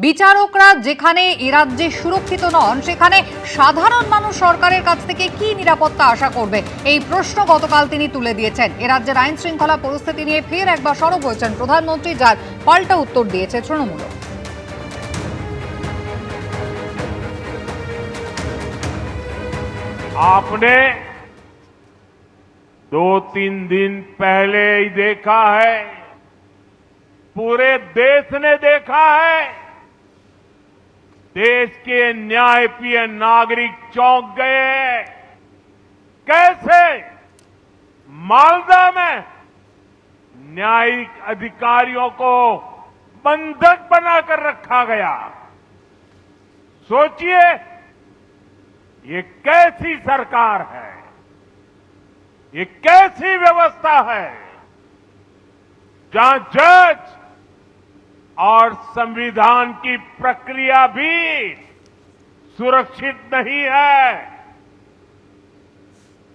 বিচারকরা যেখানে এ রাজ্যে সুরক্ষিত নন, সেখানে সাধারণ মানুষ সরকারের কাছ থেকে কি নিরাপত্তা আশা করবে, এই প্রশ্ন গতকাল তিনি তুলে দিয়েছেন। এ রাজ্যের আইন শৃঙ্খলা পরিস্থিতি নিয়ে ফের একবার সরব হয়েছেন প্রধানমন্ত্রী, যার পাল্টা উত্তর দিয়েছে তৃণমূল। आपने 2-3 दिन पहले ही देखा है, पूरे देश ने देखा है, देश के न्यायप्रिय नागरिक चौंक गए। कैसे मालदा में न्यायिक अधिकारियों को बंधक बनाकर रखा गया। सोचिए, ये कैसी सरकार है, ये कैसी व्यवस्था है जहां जज और संविधान की प्रक्रिया भी सुरक्षित नहीं है,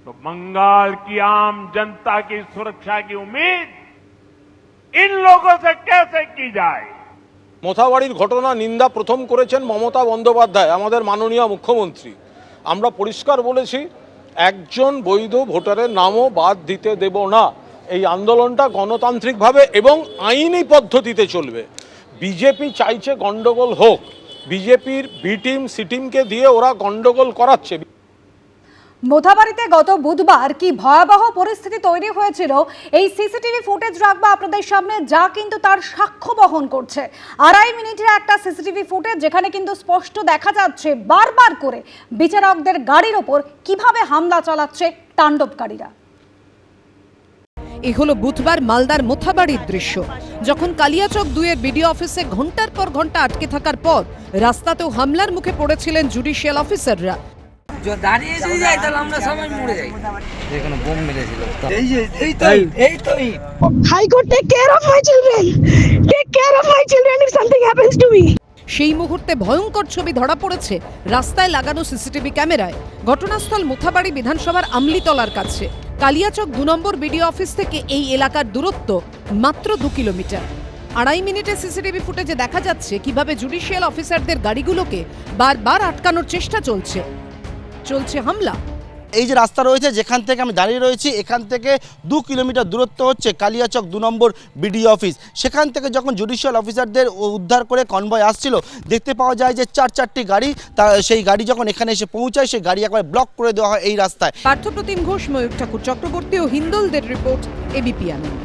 तो बंगाल की आम जनता की सुरक्षा की उम्मीद इन लोगों से कैसे की जाए। মোথাবাড়ির ঘটনা নিন্দা প্রথম করেছেন মমতা বন্দ্যোপাধ্যায়, আমাদের মাননীয় মুখ্যমন্ত্রী। আমরা পরিষ্কার বলেছি, একজন বৈধ ভোটারের নামও বাদ দিতে দেব না। এই আন্দোলনটা গণতান্ত্রিকভাবে এবং আইনি পদ্ধতিতে চলবে। বিজেপি চাইছে গন্ডগোল হোক, বিজেপির বি টিম সি টিমকে দিয়ে ওরা গন্ডগোল করাচ্ছে। মোথাবাড়িতে গত বুধবার কি ভয়াবহ পরিস্থিতি তৈরি হয়েছিল, এই সিসিটিভি ফুটেজ রাখবো আপনাদের সামনে, যা কিন্তু তার সাক্ষ্য বহন করছে। 2.5 মিনিটের একটা সিসিটিভি ফুটেজ, যেখানে কিন্তু স্পষ্ট দেখা যাচ্ছে বারবার করে বিচারকদের গাড়ির ওপর কিভাবে হামলা চালাচ্ছে তাণ্ডবকারীরা। এ হলো বুধবার মালদার মোথাবাড়ির দৃশ্য, যখন কালিয়াচক 2-এর বিডিও অফিসে ঘন্টার পর ঘন্টা আটকে থাকার পর রাস্তাতেও হামলার মুখে পড়েছিলেন জুডিশিয়াল অফিসাররা। দাঁড়িয়ে যদি যাই তাহলে আমরা সবাই মরে যাই। যেখানে বোম মেরেছিল high court take care of my children if something happens to me. সেই মুহূর্তে ভয়ঙ্কর ছবি ধরা পড়েছে রাস্তায় লাগানো সিসিটিভি ক্যামেরায়। ঘটনাস্থল মোথাবাড়ি বিধানসভার আমলিতলার কাছে। কালিয়াচক 2 নম্বর বিডিও অফিস থেকে এই এলাকার দূরত্ব মাত্র 2 কিলোমিটার। 2.5 মিনিটের সিসিটিভি ফুটেজে দেখা যাচ্ছে কিভাবে জুডিশিয়াল অফিসারদের গাড়িগুলোকে বারবার আটকানোর চেষ্টা চলছে হামলা। এই যে রাস্তা রয়েছে, যেখান থেকে আমি দাঁড়িয়ে রয়েছি, এখান থেকে 2 কিলোমিটার দূরত্ব হচ্ছে কালিয়াচক 2 নম্বর বিডিও অফিস। সেখান থেকে যখন জুডিশিয়াল অফিসারদের উদ্ধার করে কনভয় আসছিল, দেখতে পাওয়া যায় যে 4-4টি গাড়ি, সেই গাড়ি যখন এখানে এসে পৌঁছায়, সেই গাড়ি একবার ব্লক করে দেওয়া হয় এই রাস্তায়। পার্থপ্রতিম ঘোষ, ময়ূর ঠাকুর চক্রবর্তী ও হিন্দলদের রিপোর্ট, এবিপি আনন্দ।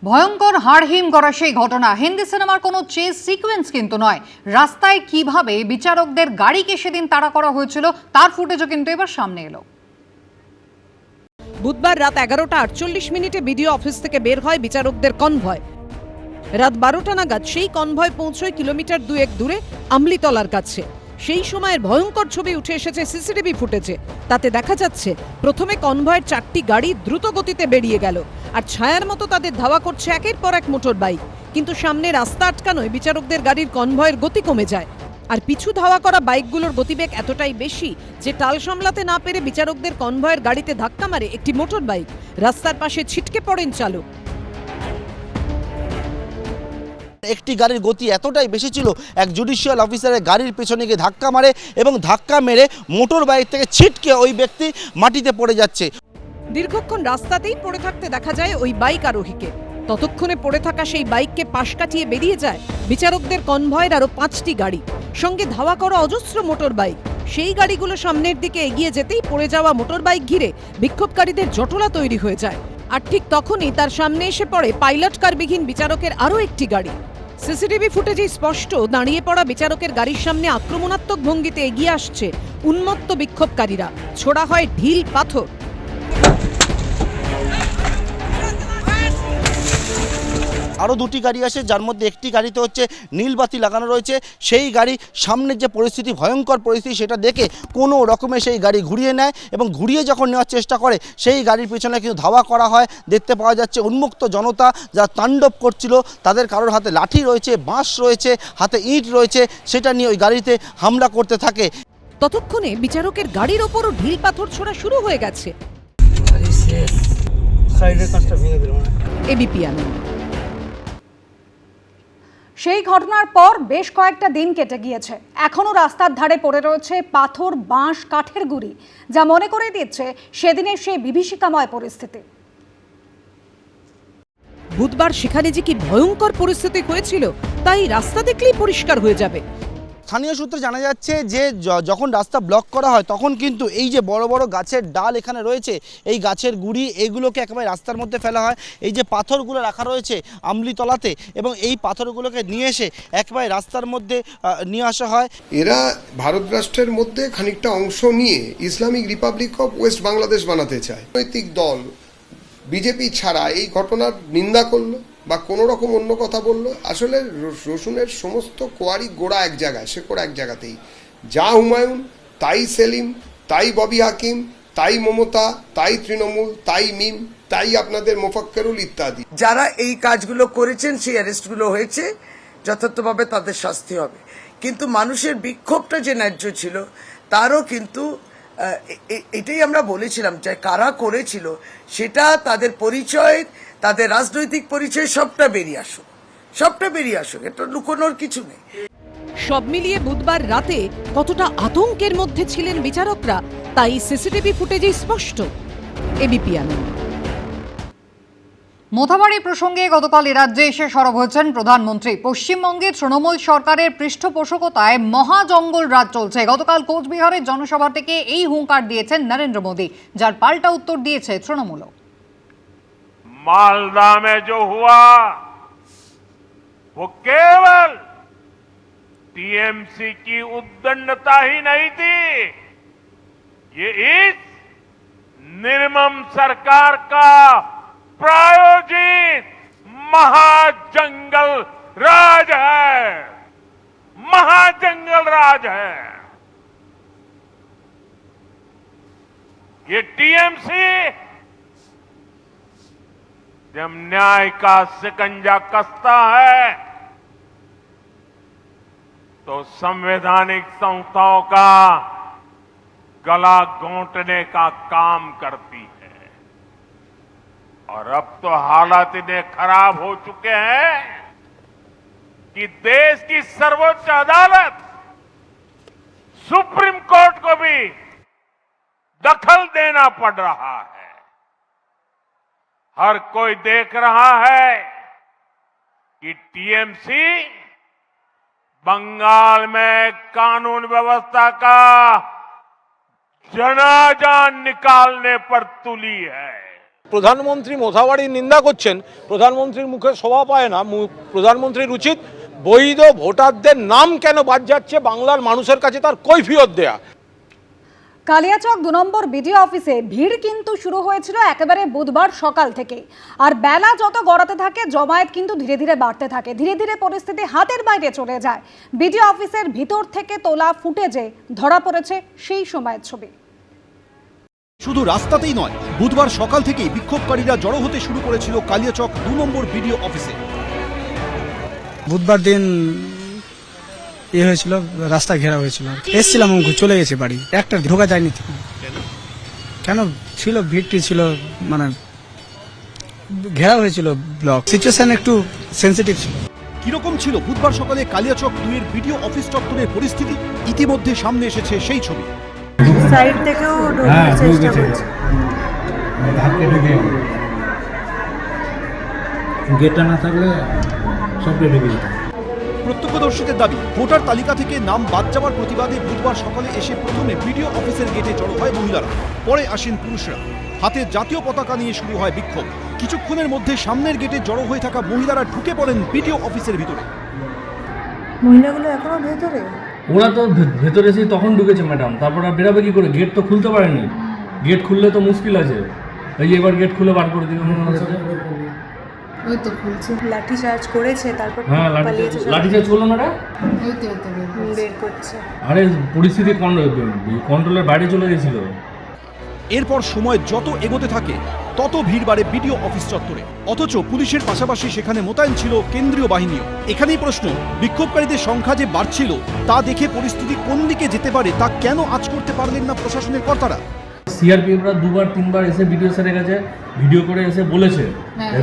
ভয়ঙ্কর হাড়হিম করা সেই ঘটনা হিন্দি সিনেমার কোনো চেস সিকোয়েন্স কিন্তু নয়। রাস্তায় কিভাবে বিচারকদের গাড়িকে সেদিন তাড়া করা হয়েছিল তার ফুটেজও কিন্তু এবার সামনে এলো। বুধবার রাত 11:48 বিডিও অফিস থেকে বের হয় বিচারকদের কনভয়। রাত 12টা নাগাদ সেই কনভয় পৌঁছয় কিলোমিটার 2-1 দূরে আমলিতলার কাছে। সেই সময়ের ভয়ঙ্কর ছবি উঠে এসেছে সিসিটিভি ফুটেজে। তাতে দেখা যাচ্ছে প্রথমে কনভয়ের 4টি গাড়ি দ্রুত গতিতে বেরিয়ে গেল, আর ছায়ার মতো তাদের ধাওয়া করছে একের পর এক মোটর বাইক। কিন্তু সামনে রাস্তা আটকানোয় বিচারকদের গাড়ির কনভয়ের গতি কমে যায়, আর পিছু ধাওয়া করা বাইকগুলোর গতিবেগ এতটাই বেশি যে টাল সামলাতে না পেরে বিচারকদের কনভয়ের গাড়িতে ধাক্কা মারে একটি মোটর বাইক। রাস্তার পাশে ছিটকে পড়েন চালক। একটি গাড়ির গতি এতটাই বেশি ছিল, এক জুডিশিয়াল অফিসারের গাড়ির পেছনে গিয়ে ধাক্কা মারে এবং ধাক্কা মেরে মোটর বাইক থেকে ছিটকে ওই ব্যক্তি মাটিতে পড়ে যাচ্ছে। দীর্ঘক্ষণ রাস্তাতেই পড়ে থাকতে দেখা যায় ওই বাইক আরোহীকে। ততক্ষণে পড়ে থাকা সেই বাইককে পাশ কাটিয়ে বেরিয়ে যায় বিচারকদের কনভয়ের আরো 5টি গাড়ি, সঙ্গে ধাওয়া করা অজস্র মোটর বাইক। সেই গাড়িগুলো সামনের দিকে এগিয়ে যেতেই পড়ে যাওয়া মোটর বাইক ঘিরে বিক্ষোভকারীদের জটলা তৈরি হয়ে যায়। আর ঠিক তখনই তার সামনে এসে পড়ে পাইলট কারবিহীন বিচারকের আরও একটি গাড়ি। সিসিটিভি ফুটেজে স্পষ্ট দাঁড়িয়ে পড়া বিচারকের গাড়ির সামনে আক্রমণাত্মক ভঙ্গিতে এগিয়ে আসছে উন্মত্ত বিক্ষোভকারীরা। ছোড়া হয় ঢিল পাথর। আরও 2টি গাড়ি আসে, যার মধ্যে একটি গাড়িতে হচ্ছে নীলবাতি লাগানো রয়েছে। সেই গাড়ি সামনের যে পরিস্থিতি, ভয়ঙ্কর পরিস্থিতি, সেটা দেখে কোনো রকমে সেই গাড়ি ঘুরিয়ে নেয় এবং ঘুরিয়ে যখন নেওয়ার চেষ্টা করে, সেই গাড়ির পেছনে কিন্তু ধাওয়া করা হয়। দেখতে পাওয়া যাচ্ছে উন্মুক্ত জনতা যা তাণ্ডব করছিল, তাদের কারোর হাতে লাঠি রয়েছে, বাঁশ রয়েছে, হাতে ইট রয়েছে, সেটা নিয়ে ওই গাড়িতে হামলা করতে থাকে। ততক্ষণে বিচারকের গাড়ির ওপরও ঢিল পাথর ছোড়া শুরু হয়ে গেছে। এবিপি আনন্দ। সেই ঘটনার পর বেশ কয়েকটা দিন কেটে গিয়েছে, এখনো রাস্তার ধারে পড়ে রয়েছে পাথর, বাঁশ, কাঠের গুঁড়ি, যা মনে করে দিচ্ছে সেদিনের সেই বিভীষিকাময় পরিস্থিতি। বুধবার সেখানে যে কি ভয়ঙ্কর পরিস্থিতি হয়েছিল তাই রাস্তা দেখলেই পরিষ্কার হয়ে যাবে। স্থানীয় সূত্রে জানা যাচ্ছে যে যখন রাস্তা ব্লক করা হয় তখন কিন্তু এই যে বড় বড় গাছের ডাল এখানে রয়েছে, এই গাছের গুঁড়ি এগুলোকে একেবারে রাস্তার মধ্যে ফেলা হয়। এই যে পাথরগুলো রাখা রয়েছে আমলিতলাতে, এবং এই পাথরগুলোকে নিয়ে এসে একেবারে রাস্তার মধ্যে নিয়ে আসা হয়। এরা ভারত রাষ্ট্রের মধ্যে খানিকটা অংশ নিয়ে Islamic Republic of West Bangladesh বানাতে চায়। রাজনৈতিক দল বিজেপি ছাড়া এই ঘটনার নিন্দা করলো বা কোনো রকম অন্য কথা বললো। আসলে রসুনের সমস্ত কোয়ারি গোড়া এক জায়গায়, শেকড় এক জায়গাতেই। যা হুমায়ুন, তাই সেলিম, তাই ববি হাকিম, তাই মমতা, তাই তৃণমূল, তাই মিম, তাই আপনাদের মোফাক্কেরুল ইত্যাদি। যারা এই কাজগুলো করেছেন সেই অ্যারেস্টগুলো হয়েছে, যথার্থভাবে তাদের শাস্তি হবে। কিন্তু মানুষের বিক্ষোভটা যে ন্যায্য ছিল তারও কিন্তু এটাই আমরা বলেছিলাম যে কারা করেছিল সেটা তাদের পরিচয়, তাদের রাজনৈতিক পরিচয় সবটা বেরিয়ে আসুক, এটা লুকোনোর কিছু নেই। সব মিলিয়ে বুধবার রাতে কতটা আতঙ্কের মধ্যে ছিলেন বিচারকরা তাই সিসিটিভি ফুটেজে স্পষ্ট। এবিপি আনন্দ। মোথাবাড়ি প্রসঙ্গে গতকাল রাজ্যে এসে সরব হয়েছেন প্রধানমন্ত্রী। পশ্চিমবঙ্গে তৃণমূল সরকারের পৃষ্ঠপোষকতায় মহাজঙ্গল রাজ চলছে। গতকাল কোচবিহারের জনসভা থেকে এই হুঙ্কার দিয়েছেন নরেন্দ্র মোদী, যার পাল্টা উত্তর দিয়েছে তৃণমূলও। मालदा में जो हुआ वो केवल टीएमसी की उद्दंडता ही नहीं थी, ये इस निर्मम सरकार का प्रायोजित महाजंगल राज है, महाजंगल राज है। ये टीएमसी जब न्याय का शिकंजा कसता है तो संवैधानिक संस्थाओं का गला घोंटने का काम करती है। और अब तो हालात इतने खराब हो चुके हैं कि देश की सर्वोच्च अदालत सुप्रीम कोर्ट को भी दखल देना पड़ रहा है। हर कोई देख रहा है कि टीएमसी बंगाल में कानून व्यवस्था का जनाजा निकालने पर तुली है। প্রধানমন্ত্রী মোথাবাড়ির নিন্দা করছেন, প্রধানমন্ত্রীর মুখে শোভা পায় না। প্রধানমন্ত্রীর উচিত বৈধ ভোটারদের নাম কেন বাদ যাচ্ছে বাংলার মানুষের কাছে তার কৈফিয়ত দেয়া। কালিয়াচক 2 নম্বর বিডিও অফিসে ভিড় কিন্তু শুরু হয়েছিল একেবারে বুধবার সকাল থেকে, আর বেলা যত গড়াতে থাকে জমায়েত কিন্তু ধীরে ধীরে বাড়তে থাকে। ধীরে ধীরে পরিস্থিতি হাতের বাইরে চলে যায়। বিডিও অফিসের ভিতর থেকে তোলা ফুটেজে ধরা পড়েছে সেই সময়ের ছবি। শুধু রাস্তাতেই নয়, বুধবার সকাল থেকেই বিক্ষোভকারীরা জড়ো হতে শুরু করেছিল কালিয়াচক 2 নম্বর বিডিও অফিসে। বুধবার দিন হয়েছিল, রাস্তা ঘেরা হয়েছিল, এসছিলাম চলে গেছে বাড়ি, একটা ঢোকা যায়নি। কেন ছিল, ভিড়টি ছিল, মানে ঘেরা হয়েছিল, ব্লক, সিচুয়েশন একটু সেন্সিটিভ ছিল। কিরকম ছিল বুধবার সকালে কালিয়াচক 2 এর বিডিও অফিস চত্বরের পরিস্থিতি? ইতিমধ্যে সামনে এসেছে সেই ছবি। সাইড থেকেও ঢোকার চেষ্টা করছে, গেটটা না থাকলে সবটা ঢুকে যেত। প্রত্যক্ষদর্শীদের দাবি, ভোটার তালিকা থেকে নাম বাদ যাওয়ার প্রতিবাদে বুধবার সকালে এসে প্রথমে বিডিও অফিসের গেটে জড়ো হয় মহিলারা, পরে আসেন পুরুষরা। হাতে জাতীয় পতাকা নিয়ে শুরু হয় বিক্ষোভ। কিছুক্ষণের মধ্যে সামনের গেটে জড়ো হয়ে থাকা মহিলারা ঢুকে পড়েন বিডিও অফিসের ভিতরে। মহিলাগুলো এখনো ভেতরে, ওরা তো ভেতরে এসে তখন ঢুকেছে ম্যাডাম, তারপর আর বেরাবে কি করে? গেট তো খুলতে পারেনি, গেট খুললে তো মুশকিল আছে। এই যে এবার গেট খুলে বার করে দিল, ওই তো খুলছে, লাঠি চার্জ করেছে, তারপর হ্যাঁ লাঠি চার্জ করলো না, বের করছে। আরে পরিস্থিতি কন্ট্রোলের বাইরে চলে গেছিল। এরপর সময় যত এগোতে থাকে তত ভিড় বাড়ে বিডিও অফিস চত্বরে, অথচ পুলিশের পাশাপাশি সেখানে মোতায়েন ছিল কেন্দ্রীয় বাহিনীও। এখানেই প্রশ্ন, বিক্ষোভকারীদের সংখ্যা যে বাড়ছিল তা দেখে পরিস্থিতি কোন দিকে যেতে পারে তা কেন আঁচ করতে পারলেন না প্রশাসনের কর্তারা? সিআরপিএফরা 2-3 বার এসে ভিডিও স্যারের কাছে ভিডিও করে এসে বলেছে,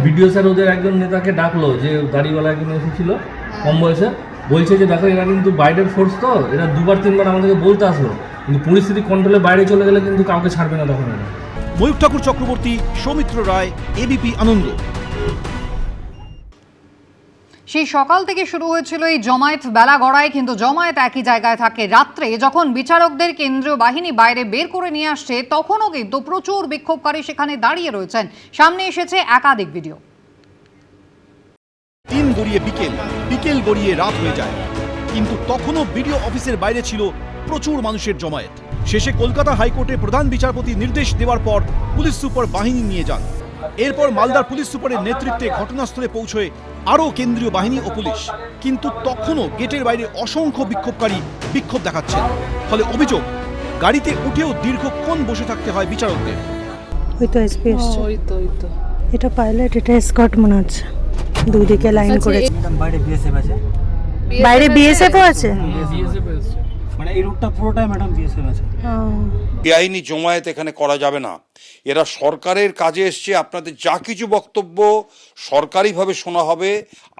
ভিডিও স্যার ওদের একজন নেতাকে ডাকলো, যে দাড়িওয়ালা একজন এসেছিল, কম বয়সে, বলছে যে দেখো এরা কিন্তু বাইরের ফোর্স, তো এরা দুবার তিনবার আমাদেরকে বলতে আসলো, কিন্তু পরিস্থিতি কন্ট্রোলের বাইরে চলে গেলে কিন্তু কাউকে ছাড়বে না তখন এরা। ময়ূর ঠাকুর চক্রবর্তী, সৌমিত্র রায়, এবিপি আনন্দ। সেই সকাল থেকে শুরু হয়েছিল এই জমায়েত বেলা গড়ায়, কিন্তু জমায়েত একই জায়গায় থাকে। রাত্রে যখন বিচারকদের কেন্দ্রীয় বাহিনী বাইরে বের করে নিয়ে আসছে, তখনও কিন্তু প্রচুর বিক্ষোভকারী সেখানে দাঁড়িয়ে রয়েছেন। সামনে এসেছে একাধিক ভিডিও। দিন গড়িয়ে বিকেল গড়িয়ে রাত হয়ে যায়, কিন্তু তখনও বিডিও অফিসের বাইরে ছিল প্রচুর মানুষের জমায়েত। শেষে কলকাতা হাইকোর্টে প্রধান বিচারপতি নির্দেশ দেওয়ার পর পুলিশ সুপার বাহিনী নিয়ে যান। এরপর মালদার পুলিশ সুপারের নেতৃত্বে ঘটনাস্থলে পৌঁছয় আরও কেন্দ্রীয় বাহিনী ও পুলিশ, কিন্তু তখনও গেটের বাইরে অসংখ্য বিক্ষোভকারী বিক্ষোভ দেখাচ্ছেন। ফলে অভিযোগ, গাড়িতে উঠেও দীর্ঘক্ষণ বসে থাকতে হয় বিচারকদের। ওই তো এসপি এসছে, এটা পাইলট, এটা এসকর্ট মনে হচ্ছে, দুদিকে লাইন করে। বাইরে বিএসএফ আছে, বাইরে বিএসএফ আছে, মানে এই রুটটা পুরোটাই ম্যাডাম বিএসএফ আছে। বেআইনি জমায়েত এখানে করা যাবে না। এরা সরকারের কাজে এসছে, আপনাদের যা কিছু বক্তব্য সরকারিভাবে শোনা হবে,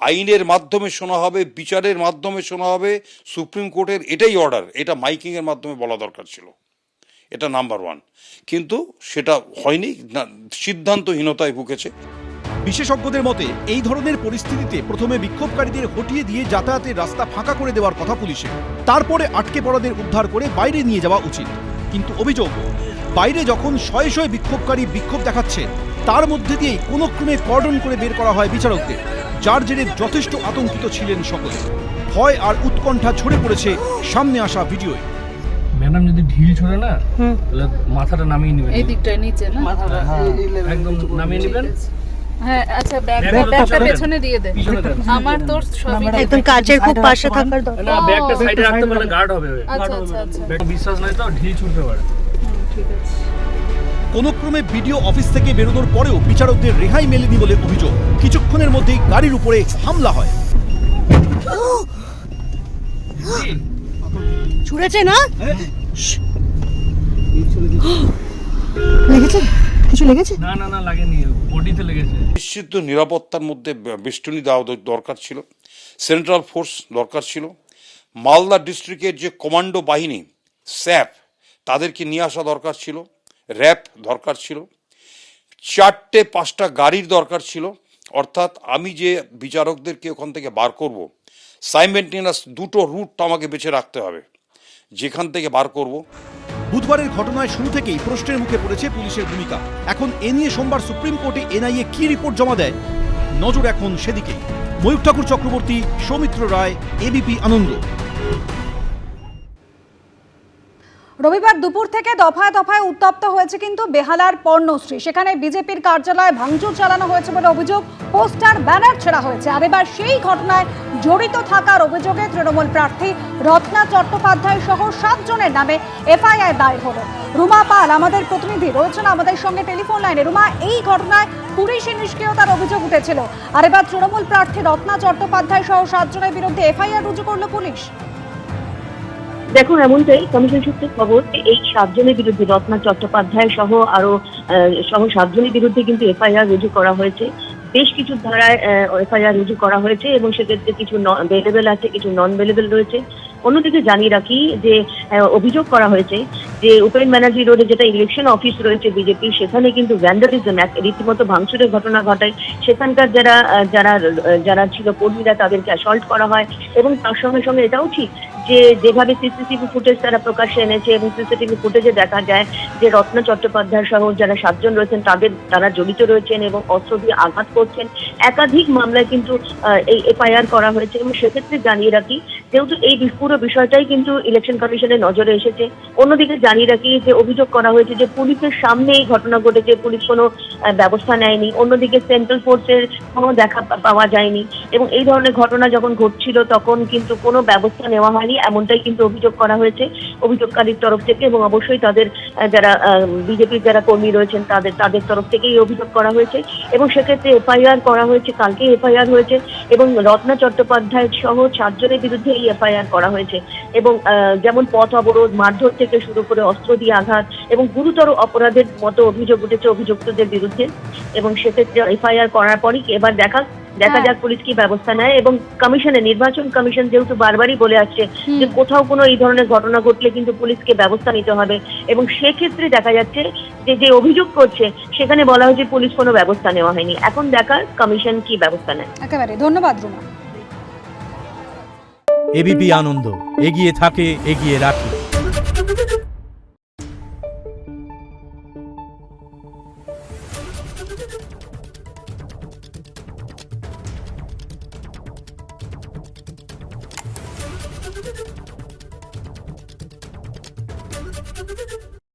আইনের মাধ্যমে শোনা হবে, বিচারের মাধ্যমে শোনা হবে। সুপ্রিম কোর্টের এটাই অর্ডার, এটা মাইকিংয়ের মাধ্যমে বলা দরকার ছিল, এটা নাম্বার ওয়ান। কিন্তু সেটা হয়নি, সিদ্ধান্তহীনতায় ভুগেছে। বিশেষজ্ঞদের মতে এই ধরনের পরিস্থিতিতে প্রথমে বিক্ষোভকারীদের হটিয়ে দিয়ে যাতায়াতের রাস্তা ফাঁকা করে দেওয়ার কথা পুলিশের, তারপরে আটকে পড়াদের উদ্ধার করে বাইরে নিয়ে যাওয়া উচিত। কিন্তু অভিযোগ, বাইরে যখন শয়ে শয়ে বিক্ষোভকারী বিক্ষোভ দেখাচ্ছে, তার মধ্যে দিয়েই কোনো ক্রমে কর্ডন করে বের করা হয় বিচারকদের, যার জেরে যথেষ্ট আতঙ্কিত ছিলেন সকলে। ভয় আর উৎকণ্ঠা ছড়ে পড়েছে সামনে আসা ভিডিওয়। ম্যাডাম যদি ঢিল ছড়ে না, তাহলে মাথাটা নামিয়ে নেবেন, এই দিকটা নিচে না, একদম নামিয়ে নেবেন। হ্যাঁ আচ্ছা, ব্যাগটা পেছনে দিয়ে দে, আমার তোর সবই একদম কাচের খুব পাশে থাকার দরকার না, ব্যাগটা সাইডে রাখতে পারলে গার্ড হবে। আচ্ছা আচ্ছা আচ্ছা, ব্যাগ বিশ্বাস নাই তো ঢিল ছুটতে পারে। ঠিক আছে। কোনো ক্রমে বিডিও অফিস থেকে বেরোনোর পরেও বিচারকদের রেহাই মেলেনি বলে অভিযোগ। কিছুক্ষণের মধ্যেই গাড়ির উপরে হামলা হয়। ছুড়েছে না? লেগেছে? কিছু লেগেছে? না না না, লাগেনি, বডিতে লেগেছে। নিশ্চিত নিরাপত্তার মধ্যে বেষ্টনী দেওয়া দরকার ছিল, সেন্ট্রাল ফোর্স দরকার ছিল, মালদা ডিস্ট্রিক্টের যে কমান্ডো বাহিনী স্যাপ তাদেরকে নিয়ে আসা দরকার ছিল, র্যাব দরকার ছিল, 4-5টা গাড়ির দরকার ছিল। অর্থাৎ আমি যে বিচারকদেরকে ওখান থেকে বার করব, সাইমেন্টেনিয়াস 2টো রুট আমাকে বেছে রাখতে হবে, যেখান থেকে বার করব। বুধবারের ঘটনায় শুরু থেকেই প্রশ্নের মুখে পড়েছে পুলিশের ভূমিকা। এখন এ নিয়ে সোমবার সুপ্রিম কোর্টে এনআইএ কি রিপোর্ট জমা দেয়, নজর এখন সেদিকেই। ময়ূর ঠাকুর চক্রবর্তী, সৌমিত্র রায়, এবিপি আনন্দ। রবিবার দুপুর থেকে দফায় দফায় উত্তপ্ত হয়েছে কিন্তু বেহালার পর্ণশ্রী। সেখানে বিজেপির কার্যালয়ে ভাঙচুর চালানো হয়েছে বলে অভিযোগ, পোস্টার ব্যানার ছেঁড়া হয়েছে। আর এবার সেই ঘটনায় জড়িত থাকার অভিযোগে তৃণমূল প্রার্থী রত্না চট্টোপাধ্যায় সহ 7 জনের নামে এফআইআর দায়ের হলো। রুমা পাল আমাদের প্রতিনিধি রয়েছেন আমাদের সঙ্গে টেলিফোন লাইনে। রুমা, এই ঘটনায় পুলিশের নিষ্ক্রিয়তার অভিযোগ উঠেছিল, আর এবার তৃণমূল প্রার্থী রত্না চট্টোপাধ্যায় সহ 7 জনের বিরুদ্ধে এফআইআর রুজু করলো পুলিশ। দেখুন, এমনটাই কমিশন সূত্রে খবর, এই 7 জনের বিরুদ্ধে, রত্না চট্টোপাধ্যায় সহ 7 জনের বিরুদ্ধে কিন্তু এফআইআর রুজু করা হয়েছে। বেশ কিছু ধারায় এফআইআর রুজু করা হয়েছে এবং সেক্ষেত্রে কিছু বেলেবেল আছে, কিছু নন বেলেবেল রয়েছে। অন্যদিকে জানিয়ে রাখি যে অভিযোগ করা হয়েছে যে উপেন ব্যানার্জি রোডে যেটা ইলেকশন অফিস রয়েছে বিজেপি, সেখানে কিন্তু ভ্যান্ডালিজম, রীতিমতো ভাঙচুরের ঘটনা ঘটায়। সেখানকার যারা ছিল কর্মীরা, তাদেরকে অ্যাসল্ট করা হয়। এবং তার সঙ্গে সঙ্গে এটাও ঠিক যে যেভাবে সিসিটিভি ফুটেজ তারা প্রকাশ্যে এনেছে এবং সিসিটিভি ফুটেজে দেখা যায় যে রত্না চট্টোপাধ্যায় সহ যারা 7 জন রয়েছেন তারা জড়িত রয়েছেন এবং অস্ত্র দিয়ে আঘাত করছেন। একাধিক মামলায় কিন্তু এই এফআইআর করা হয়েছে। এবং সেক্ষেত্রে জানিয়ে রাখি, যেহেতু এই পুরো বিষয়টাই কিন্তু ইলেকশন কমিশনের নজরে এসেছে। অন্যদিকে জানিয়ে রাখি যে অভিযোগ করা হয়েছে যে পুলিশের সামনে এই ঘটনা ঘটেছে, পুলিশ কোনো ব্যবস্থা নেয়নি। অন্যদিকে সেন্ট্রাল ফোর্সের কোনো দেখা পাওয়া যায়নি এবং এই ধরনের ঘটনা যখন ঘটছিল তখন কিন্তু কোনো ব্যবস্থা নেওয়া হয়নি, এমনটাই কিন্তু অভিযোগ করা হয়েছে অভিযোগকারীর তরফ থেকে। এবং অবশ্যই তাদের যারা বিজেপির যারা কর্মী রয়েছেন তাদের তরফ থেকেই অভিযোগ করা হয়েছে। এবং সেক্ষেত্রে এফআইআর করা হয়েছে, কালকে এফআইআর হয়েছে এবং রত্না চট্টোপাধ্যায় সহ 7 জনের বিরুদ্ধে এই এফআইআর করা হয়েছে। এবং যেমন পথ অবরোধ, মারধর থেকে শুরু করে অস্ত্র দিয়ে আঘাত এবং গুরুতর অপরাধের মতো অভিযোগ উঠেছে অভিযুক্তদের বিরুদ্ধে। এবং সেক্ষেত্রে এফআইআর করার পরই এবার দেখা দেখা হ্যাঁ। যাক পুলিশ কি ব্যবস্থা নেয়, এবং নির্বাচন কমিশন যেহেতু বারবারই বলে আসছে যে কোথাও কোনো এই ধরনের ঘটনা ঘটলে কিন্তু পুলিশকে ব্যবস্থা নিতে হবে, এবং সেক্ষেত্রে দেখা যাচ্ছে যে যে অভিযোগ করছে সেখানে বলা হয়েছে পুলিশ কোনো ব্যবস্থা নেওয়া হয়নি। এখন দেখার কমিশন কি ব্যবস্থা নেয়। একেবারে ধন্যবাদ রুমা। এবিপি আনন্দ এগিয়ে থাকে, এগিয়ে রাখে।